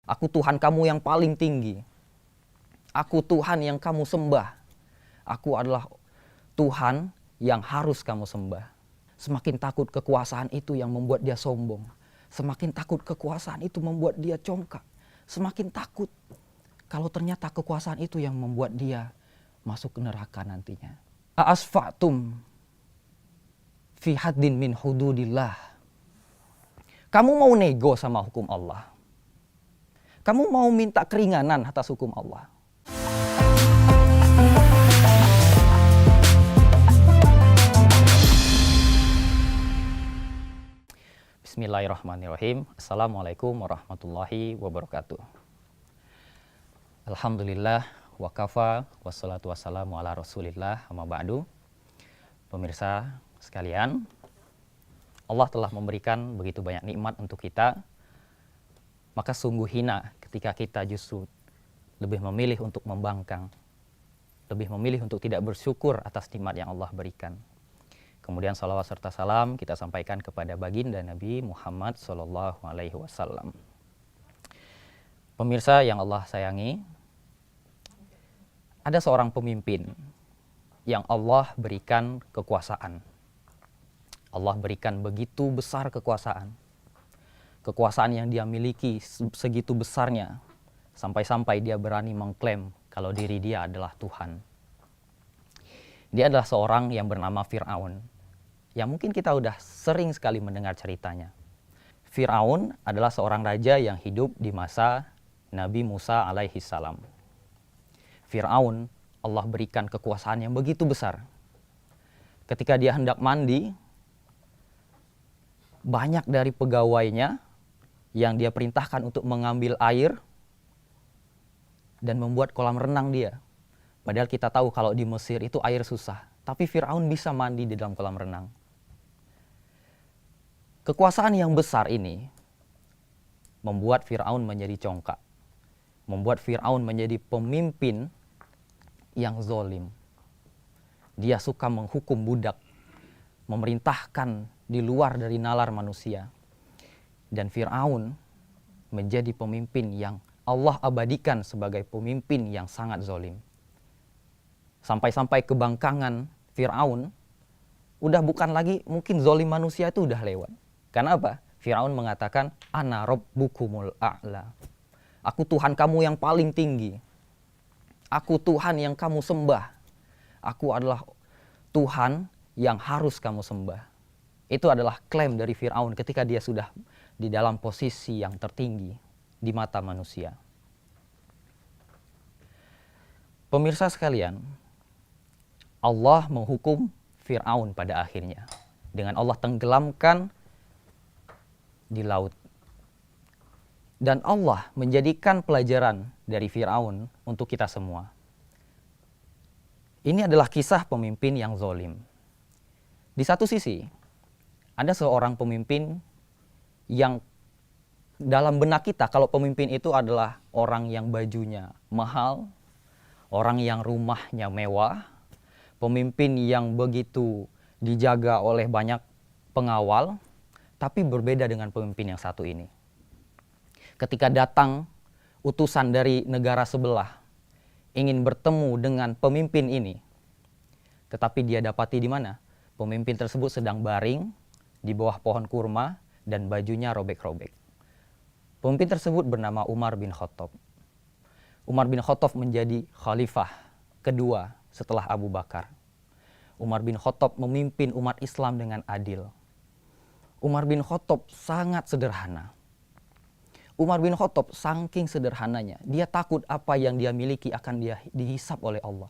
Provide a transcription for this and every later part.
Aku Tuhan kamu yang paling tinggi. Aku Tuhan yang kamu sembah. Aku adalah Tuhan yang harus kamu sembah. Semakin takut kekuasaan itu yang membuat dia sombong. Semakin takut kekuasaan itu membuat dia congkak. Semakin takut kalau ternyata kekuasaan itu yang membuat dia masuk ke neraka nantinya. Asfa'tum fi haddin min hududillah. Kamu mau nego sama hukum Allah? Kamu mau minta keringanan atas hukum Allah? Bismillahirrahmanirrahim. Assalamualaikum warahmatullahi wabarakatuh. Alhamdulillah wa kafa wassalatu wassalamu ala rasulillah amma ba'du. Pemirsa sekalian, Allah telah memberikan begitu banyak nikmat untuk kita, maka sungguh hina ketika kita justru lebih memilih untuk membangkang, lebih memilih untuk tidak bersyukur atas nikmat yang Allah berikan. Kemudian salawat serta salam kita sampaikan kepada baginda Nabi Muhammad SAW. Pemirsa yang Allah sayangi, ada seorang pemimpin yang Allah berikan kekuasaan. Allah berikan begitu besar kekuasaan. Kekuasaan yang dia miliki segitu besarnya, sampai-sampai dia berani mengklaim kalau diri dia adalah Tuhan. Dia adalah seorang yang bernama Fir'aun, yang mungkin kita udah sering sekali mendengar ceritanya. Fir'aun adalah seorang raja yang hidup di masa Nabi Musa alaihi salam. Fir'aun, Allah berikan kekuasaan yang begitu besar. Ketika dia hendak mandi, banyak dari pegawainya yang dia perintahkan untuk mengambil air dan membuat kolam renang dia. Padahal kita tahu kalau di Mesir itu air susah, tapi Fir'aun bisa mandi di dalam kolam renang. Kekuasaan yang besar ini membuat Fir'aun menjadi congkak, membuat Fir'aun menjadi pemimpin yang zolim. Dia suka menghukum budak, memerintahkan di luar dari nalar manusia. Dan Fir'aun menjadi pemimpin yang Allah abadikan sebagai pemimpin yang sangat zolim. Sampai-sampai kebangkangan Fir'aun, udah bukan lagi mungkin zolim manusia itu udah lewat. Karena apa? Fir'aun mengatakan, Ana rabbukumul a'la. Aku Tuhan kamu yang paling tinggi. Aku Tuhan yang kamu sembah. Aku adalah Tuhan yang harus kamu sembah. Itu adalah klaim dari Fir'aun ketika dia sudah di dalam posisi yang tertinggi di mata manusia. Pemirsa sekalian, Allah menghukum Fir'aun pada akhirnya dengan Allah tenggelamkan di laut. Dan Allah menjadikan pelajaran dari Fir'aun untuk kita semua. Ini adalah kisah pemimpin yang zolim. Di satu sisi, ada seorang pemimpin yang dalam benak kita, kalau pemimpin itu adalah orang yang bajunya mahal, orang yang rumahnya mewah, pemimpin yang begitu dijaga oleh banyak pengawal, tapi berbeda dengan pemimpin yang satu ini. Ketika datang utusan dari negara sebelah, ingin bertemu dengan pemimpin ini, tetapi dia dapati di mana? Pemimpin tersebut sedang baring di bawah pohon kurma dan bajunya robek-robek. Pemimpin tersebut bernama Umar bin Khattab. Umar bin Khattab menjadi khalifah kedua setelah Abu Bakar. Umar bin Khattab memimpin umat Islam dengan adil. Umar bin Khattab sangat sederhana. Umar bin Khattab saking sederhananya, dia takut apa yang dia miliki akan dia dihisap oleh Allah.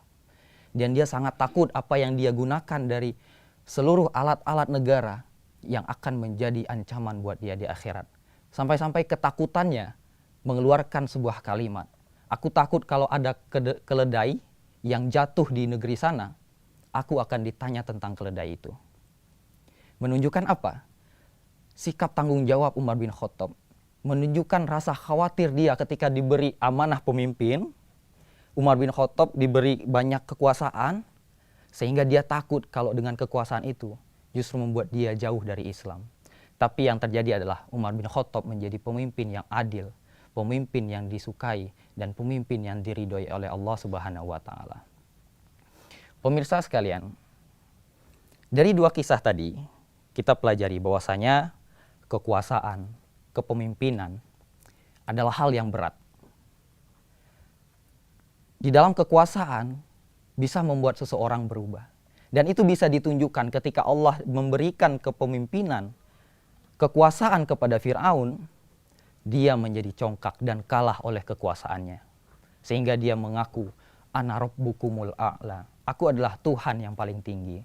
Dan dia sangat takut apa yang dia gunakan dari seluruh alat-alat negara yang akan menjadi ancaman buat dia di akhirat. Sampai-sampai ketakutannya mengeluarkan sebuah kalimat. Aku takut kalau ada keledai yang jatuh di negeri sana, aku akan ditanya tentang keledai itu. Menunjukkan apa? Sikap tanggung jawab Umar bin Khattab. Menunjukkan rasa khawatir dia ketika diberi amanah pemimpin. Umar bin Khattab diberi banyak kekuasaan, sehingga dia takut kalau dengan kekuasaan itu justru membuat dia jauh dari Islam. Tapi yang terjadi adalah Umar bin Khattab menjadi pemimpin yang adil, pemimpin yang disukai dan pemimpin yang diridhoi oleh Allah Subhanahu wa taala. Pemirsa sekalian, dari dua kisah tadi kita pelajari bahwasanya kekuasaan, kepemimpinan adalah hal yang berat. Di dalam kekuasaan bisa membuat seseorang berubah. Dan itu bisa ditunjukkan ketika Allah memberikan kepemimpinan, kekuasaan kepada Fir'aun, dia menjadi congkak dan kalah oleh kekuasaannya. Sehingga dia mengaku, Ana rabbukumul a'la. Aku adalah Tuhan yang paling tinggi.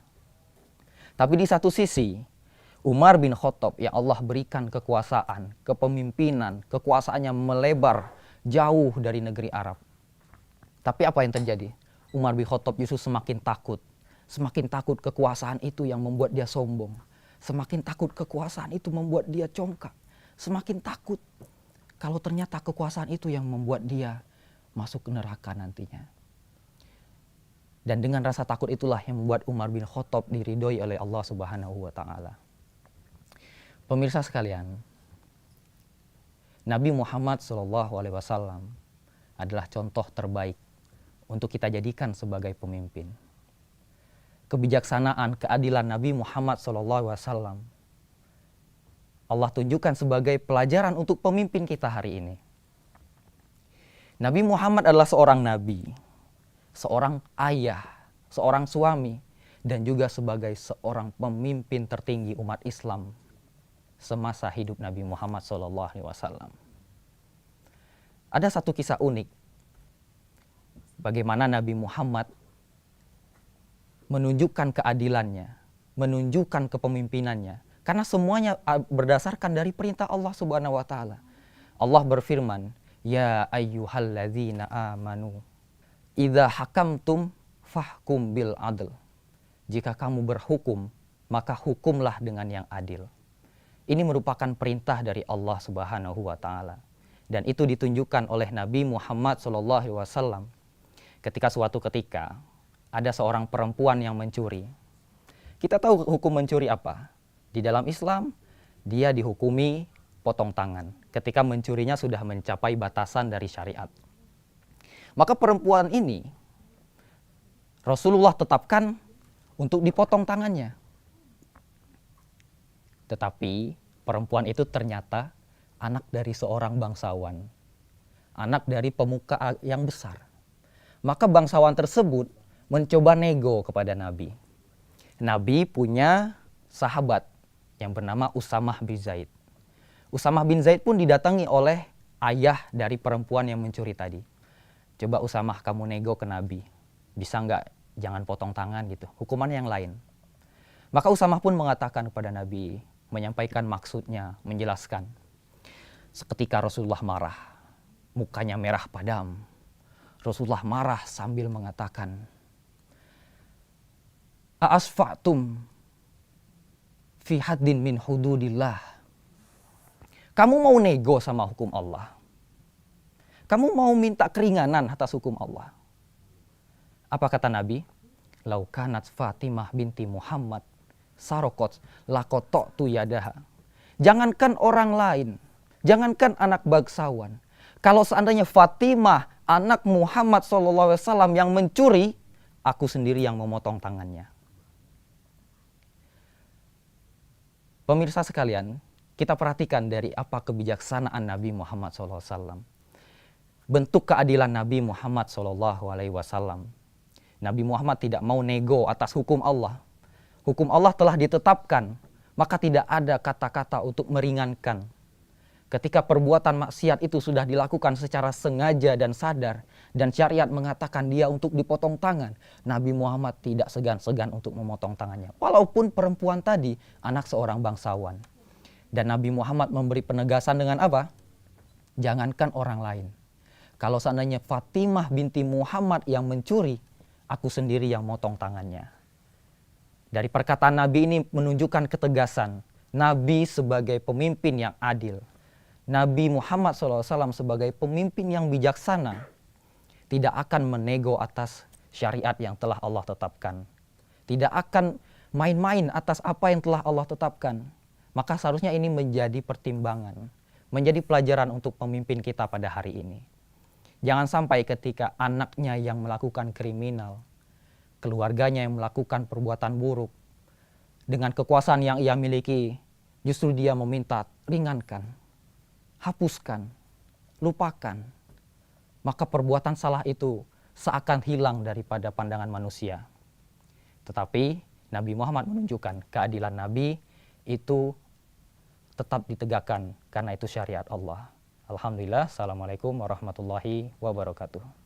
Tapi di satu sisi, Umar bin Khattab yang Allah berikan kekuasaan, kepemimpinan, kekuasaannya melebar jauh dari negeri Arab. Tapi apa yang terjadi? Umar bin Khattab justru semakin takut. Semakin takut kekuasaan itu yang membuat dia sombong. Semakin takut kekuasaan itu membuat dia congkak. Semakin takut kalau ternyata kekuasaan itu yang membuat dia masuk ke neraka nantinya. Dan dengan rasa takut itulah yang membuat Umar bin Khattab diridhoi oleh Allah Subhanahu wa taala. Pemirsa sekalian, Nabi Muhammad SAW adalah contoh terbaik untuk kita jadikan sebagai pemimpin. Kebijaksanaan, keadilan Nabi Muhammad SAW Allah tunjukkan sebagai pelajaran untuk pemimpin kita hari ini. Nabi Muhammad adalah seorang nabi, seorang ayah, seorang suami, dan juga sebagai seorang pemimpin tertinggi umat Islam semasa hidup Nabi Muhammad SAW. Ada satu kisah unik bagaimana Nabi Muhammad menunjukkan keadilannya, menunjukkan kepemimpinannya, karena semuanya berdasarkan dari perintah Allah Subhanahu wa taala. Allah berfirman, "Ya ayyuhalladzina amanu, idza hakamtum fahkum bil adl." Jika kamu berhukum, maka hukumlah dengan yang adil. Ini merupakan perintah dari Allah Subhanahu wa taala. Dan itu ditunjukkan oleh Nabi Muhammad SAW ketika suatu ketika ada seorang perempuan yang mencuri. Kita tahu hukum mencuri apa? Di dalam Islam, dia dihukumi potong tangan ketika mencurinya sudah mencapai batasan dari syariat. Maka perempuan ini Rasulullah tetapkan untuk dipotong tangannya. Tetapi perempuan itu ternyata anak dari seorang bangsawan, anak dari pemuka yang besar. Maka bangsawan tersebut mencoba nego kepada Nabi. Nabi punya sahabat yang bernama Usamah bin Zaid. Usamah bin Zaid pun didatangi oleh ayah dari perempuan yang mencuri tadi. Coba Usamah kamu nego ke Nabi. Bisa nggak jangan potong tangan gitu. Hukuman yang lain. Maka Usamah pun mengatakan kepada Nabi, menyampaikan maksudnya, menjelaskan. Seketika Rasulullah marah. Mukanya merah padam. Rasulullah marah sambil mengatakan, A'asfa'tum fi haddin min hududillah. Kamu mau nego sama hukum Allah? Kamu mau minta keringanan atas hukum Allah? Apa kata Nabi? Lau kanat Fatimah binti Muhammad sarokot lakotok tu yadaha. Jangankan orang lain, jangankan anak bangsawan. Kalau seandainya Fatimah, anak Muhammad SAW yang mencuri, aku sendiri yang memotong tangannya. Pemirsa sekalian, kita perhatikan dari apa kebijaksanaan Nabi Muhammad SAW. Bentuk keadilan Nabi Muhammad SAW. Nabi Muhammad tidak mau nego atas hukum Allah. Hukum Allah telah ditetapkan, maka tidak ada kata-kata untuk meringankan. Ketika perbuatan maksiat itu sudah dilakukan secara sengaja dan sadar, dan syariat mengatakan dia untuk dipotong tangan, Nabi Muhammad tidak segan-segan untuk memotong tangannya. Walaupun perempuan tadi anak seorang bangsawan. Dan Nabi Muhammad memberi penegasan dengan apa? Jangankan orang lain. Kalau seandainya Fatimah binti Muhammad yang mencuri, aku sendiri yang motong tangannya. Dari perkataan Nabi ini menunjukkan ketegasan. Nabi sebagai pemimpin yang adil. Nabi Muhammad SAW sebagai pemimpin yang bijaksana tidak akan menego atas syariat yang telah Allah tetapkan. Tidak akan main-main atas apa yang telah Allah tetapkan. Maka seharusnya ini menjadi pertimbangan, menjadi pelajaran untuk pemimpin kita pada hari ini. Jangan sampai ketika anaknya yang melakukan kriminal, keluarganya yang melakukan perbuatan buruk, dengan kekuasaan yang ia miliki, justru dia meminta ringankan, hapuskan, lupakan. Maka perbuatan salah itu seakan hilang daripada pandangan manusia. Tetapi Nabi Muhammad menunjukkan keadilan Nabi itu tetap ditegakkan karena itu syariat Allah. Alhamdulillah. Assalamualaikum warahmatullahi wabarakatuh.